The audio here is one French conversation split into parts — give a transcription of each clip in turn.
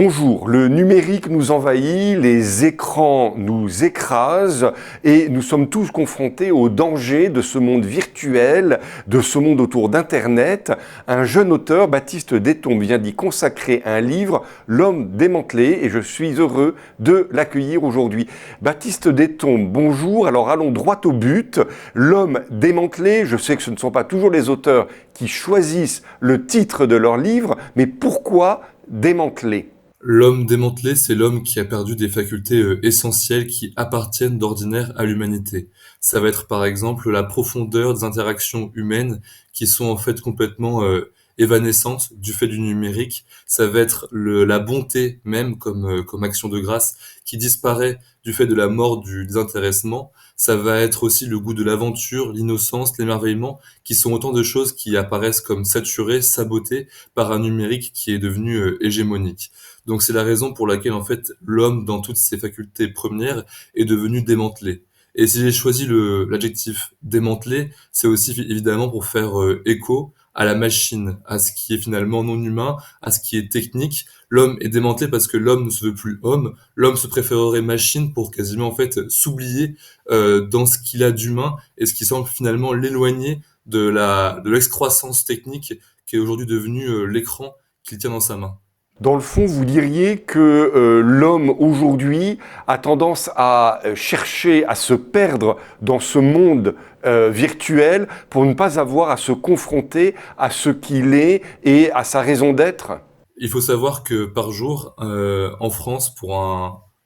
Bonjour, le numérique nous envahit, les écrans nous écrasent et nous sommes tous confrontés aux dangers de ce monde virtuel, de ce monde autour d'Internet. Un jeune auteur, Baptiste Destombes, vient d'y consacrer un livre, L'homme démantelé, et je suis heureux de l'accueillir aujourd'hui. Baptiste Destombes, bonjour. Alors allons droit au but. L'homme démantelé, je sais que ce ne sont pas toujours les auteurs qui choisissent le titre de leur livre, mais pourquoi démantelé ? L'homme démantelé, c'est l'homme qui a perdu des facultés essentielles qui appartiennent d'ordinaire à l'humanité. Ça va être par exemple la profondeur des interactions humaines qui sont en fait complètement évanescentes du fait du numérique. Ça va être la bonté même comme action de grâce qui disparaît du fait de la mort du désintéressement. Ça va être aussi le goût de l'aventure, l'innocence, l'émerveillement, qui sont autant de choses qui apparaissent comme saturées, sabotées par un numérique qui est devenu hégémonique. Donc c'est la raison pour laquelle en fait l'homme dans toutes ses facultés premières est devenu démantelé. Et si j'ai choisi l'adjectif démantelé, c'est aussi évidemment pour faire écho à la machine, à ce qui est finalement non humain, à ce qui est technique. L'homme est démantelé parce que l'homme ne se veut plus homme. L'homme se préférerait machine pour quasiment en fait s'oublier dans ce qu'il a d'humain et ce qui semble finalement l'éloigner de l'excroissance technique qui est aujourd'hui devenu l'écran qu'il tient dans sa main. Dans le fond, vous diriez que l'homme aujourd'hui a tendance à chercher à se perdre dans ce monde virtuel pour ne pas avoir à se confronter à ce qu'il est et à sa raison d'être. Il faut savoir que par jour, en France, pour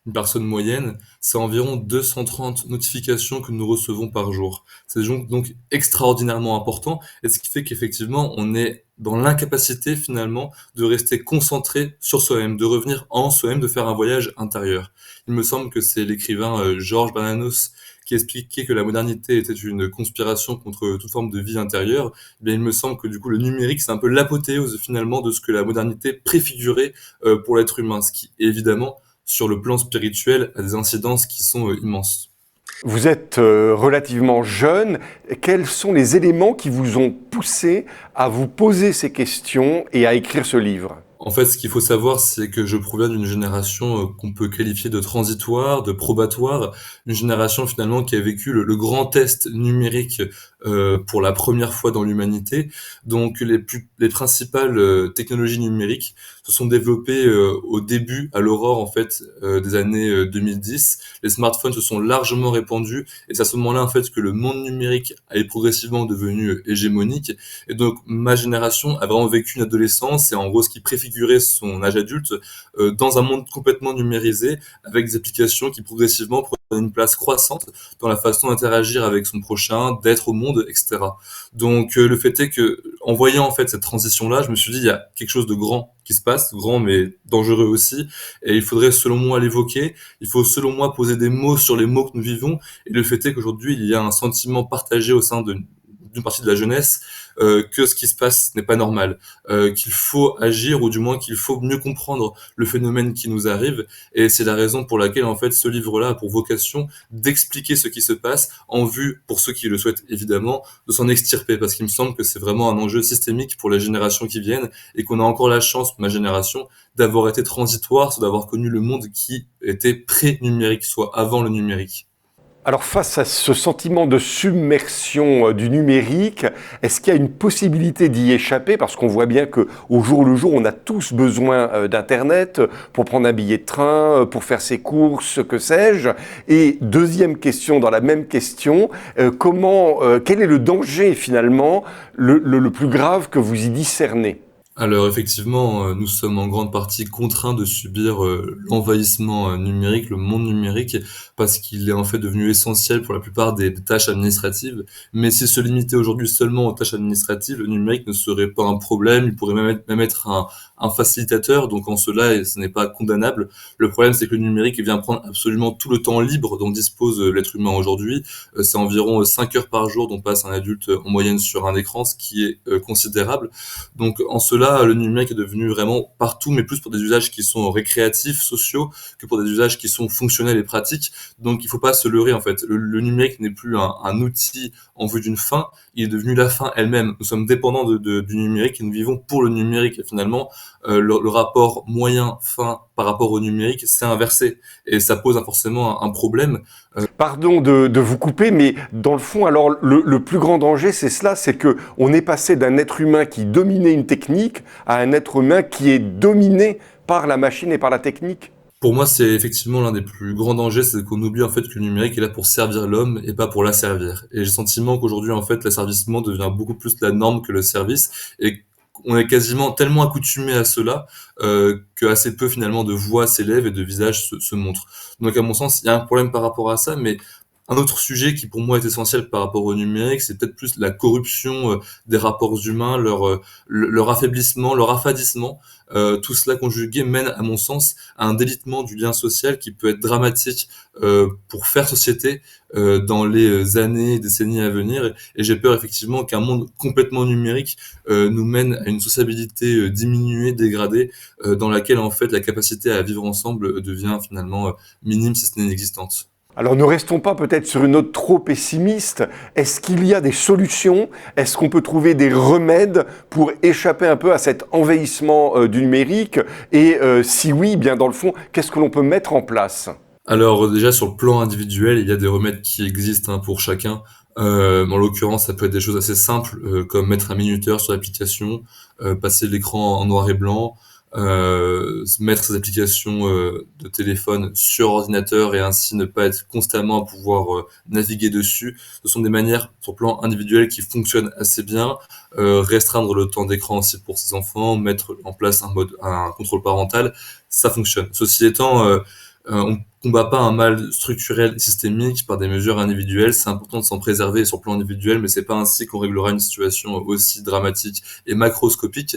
une personne moyenne, c'est environ 230 notifications que nous recevons par jour. C'est donc extraordinairement important, et ce qui fait qu'effectivement, on est dans l'incapacité finalement de rester concentré sur soi-même, de revenir en soi-même, de faire un voyage intérieur. Il me semble que c'est l'écrivain Georges Bernanos qui expliquait que la modernité était une conspiration contre toute forme de vie intérieure. Eh bien, il me semble que du coup le numérique c'est un peu l'apothéose finalement de ce que la modernité préfigurait pour l'être humain, ce qui évidemment sur le plan spirituel a des incidences qui sont immenses. Vous êtes relativement jeune. Quels sont les éléments qui vous ont poussé à vous poser ces questions et à écrire ce livre ? En fait, ce qu'il faut savoir, c'est que je proviens d'une génération qu'on peut qualifier de transitoire, de probatoire, une génération finalement qui a vécu le grand test numérique pour la première fois dans l'humanité. Donc les principales technologies numériques se sont développées au début, à l'aurore en fait des années 2010. Les smartphones se sont largement répandus et c'est à ce moment-là en fait que le monde numérique est progressivement devenu hégémonique. Et donc ma génération a vraiment vécu une adolescence et en gros ce qui préfigurait son âge adulte dans un monde complètement numérisé avec des applications qui progressivement prennent une place croissante dans la façon d'interagir avec son prochain, d'être au monde, etc. Donc le fait est que en voyant en fait cette transition-là, je me suis dit il y a quelque chose de grand qui se passe, grand mais dangereux aussi, et il faudrait selon moi l'évoquer, il faut selon moi poser des mots sur les mots que nous vivons, et le fait est qu'aujourd'hui il y a un sentiment partagé au sein d'une partie de la jeunesse que ce qui se passe n'est pas normal, qu'il faut agir ou du moins qu'il faut mieux comprendre le phénomène qui nous arrive et c'est la raison pour laquelle en fait ce livre-là a pour vocation d'expliquer ce qui se passe en vue, pour ceux qui le souhaitent évidemment, de s'en extirper parce qu'il me semble que c'est vraiment un enjeu systémique pour les générations qui viennent et qu'on a encore la chance, ma génération, d'avoir été transitoire, soit d'avoir connu le monde qui était pré-numérique, soit avant le numérique. Alors face à ce sentiment de submersion du numérique, est-ce qu'il y a une possibilité d'y échapper ? Parce qu'on voit bien qu'au jour le jour, on a tous besoin d'Internet pour prendre un billet de train, pour faire ses courses, que sais-je. Et deuxième question dans la même question, quel est le danger finalement le plus grave que vous y discernez ? Alors effectivement, nous sommes en grande partie contraints de subir l'envahissement numérique, le monde numérique, parce qu'il est en fait devenu essentiel pour la plupart des tâches administratives. Mais s'il se limitait aujourd'hui seulement aux tâches administratives, le numérique ne serait pas un problème, il pourrait même être un facilitateur, donc en cela, ce n'est pas condamnable. Le problème, c'est que le numérique vient prendre absolument tout le temps libre dont dispose l'être humain aujourd'hui. C'est environ 5 heures par jour dont passe un adulte en moyenne sur un écran, ce qui est considérable. Donc en cela, le numérique est devenu vraiment partout, mais plus pour des usages qui sont récréatifs, sociaux, que pour des usages qui sont fonctionnels et pratiques. Donc il faut pas se leurrer en fait. Le numérique n'est plus un outil en vue d'une fin, il est devenu la fin elle-même. Nous sommes dépendants du numérique et nous vivons pour le numérique. Et finalement, le rapport moyen-fin par rapport au numérique s'est inversé et ça pose forcément un problème. Pardon de vous couper, mais dans le fond, alors le plus grand danger, c'est cela, c'est que on est passé d'un être humain qui dominait une technique à un être humain qui est dominé par la machine et par la technique. Pour moi, c'est effectivement l'un des plus grands dangers, c'est qu'on oublie en fait que le numérique est là pour servir l'homme et pas pour l'asservir. Et j'ai le sentiment qu'aujourd'hui, en fait, l'asservissement devient beaucoup plus la norme que le service et on est quasiment tellement accoutumé à cela que assez peu finalement de voix s'élèvent et de visages se montrent. Donc à mon sens, il y a un problème par rapport à ça, mais un autre sujet qui pour moi est essentiel par rapport au numérique, c'est peut-être plus la corruption des rapports humains, leur affaiblissement, leur affadissement. Tout cela conjugué mène, à mon sens, à un délitement du lien social qui peut être dramatique pour faire société dans les années et décennies à venir. Et j'ai peur effectivement qu'un monde complètement numérique nous mène à une sociabilité diminuée, dégradée, dans laquelle en fait la capacité à vivre ensemble devient finalement minime si ce n'est inexistante. Alors ne restons pas peut-être sur une note trop pessimiste. Est-ce qu'il y a des solutions? Est-ce qu'on peut trouver des remèdes pour échapper un peu à cet envahissement du numérique? Et si oui, bien dans le fond, qu'est-ce que l'on peut mettre en place? Alors déjà sur le plan individuel, il y a des remèdes qui existent pour chacun. En l'occurrence, ça peut être des choses assez simples comme mettre un minuteur sur l'application, passer l'écran en noir et blanc, mettre ces applications de téléphone sur ordinateur et ainsi ne pas être constamment à pouvoir naviguer dessus. Ce sont des manières sur le plan individuel qui fonctionnent assez bien. Restreindre le temps d'écran aussi pour ses enfants, mettre en place un contrôle parental, ça fonctionne. Ceci étant, on combat pas un mal structurel systémique par des mesures individuelles. C'est important de s'en préserver sur le plan individuel, mais c'est pas ainsi qu'on réglera une situation aussi dramatique et macroscopique.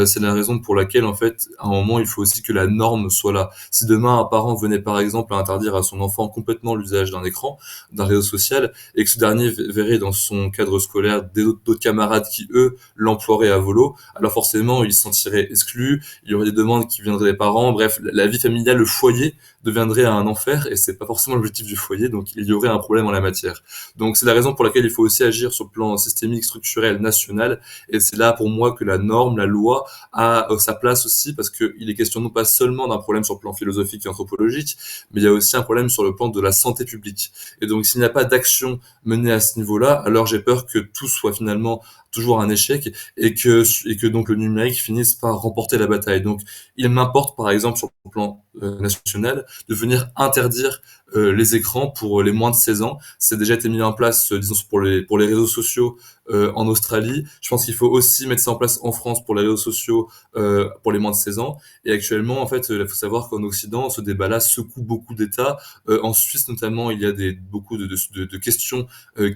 C'est la raison pour laquelle, en fait, à un moment, il faut aussi que la norme soit là. Si demain un parent venait, par exemple, à interdire à son enfant complètement l'usage d'un écran, d'un réseau social, et que ce dernier verrait dans son cadre scolaire d'autres camarades qui, eux, l'emploieraient à volo, alors forcément, il se sentirait exclu, il y aurait des demandes qui viendraient des parents, bref, la vie familiale, le foyer deviendrait un enfer et c'est pas forcément l'objectif du foyer, donc il y aurait un problème en la matière. Donc c'est la raison pour laquelle il faut aussi agir sur le plan systémique, structurel, national, et c'est là pour moi que la norme, la loi a sa place aussi, parce qu'il est question non pas seulement d'un problème sur le plan philosophique et anthropologique, mais il y a aussi un problème sur le plan de la santé publique. Et donc s'il n'y a pas d'action menée à ce niveau-là, alors j'ai peur que tout soit finalement toujours un échec et que donc le numérique finisse par remporter la bataille. Donc il m'importe par exemple sur le plan national de venir interdire les écrans pour les moins de 16 ans. C'est déjà été mis en place, disons, pour les réseaux sociaux en Australie. Je pense qu'il faut aussi mettre ça en place en France pour les réseaux sociaux pour les moins de 16 ans. Et actuellement, en fait, il faut savoir qu'en Occident, ce débat-là secoue beaucoup d'États. En Suisse, notamment, il y a beaucoup de questions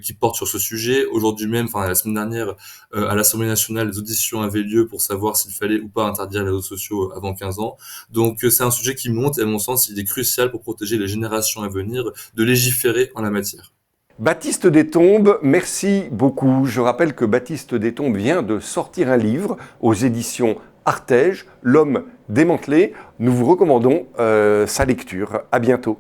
qui portent sur ce sujet. Aujourd'hui même, enfin la semaine dernière, à l'Assemblée nationale, les auditions avaient lieu pour savoir s'il fallait ou pas interdire les réseaux sociaux avant 15 ans. Donc c'est un sujet qui monte et à mon sens, il est crucial pour protéger les générations à venir de légiférer en la matière. Baptiste Destombes, merci beaucoup. Je rappelle que Baptiste Destombes vient de sortir un livre aux éditions Artege, L'homme démantelé. Nous vous recommandons sa lecture. À bientôt.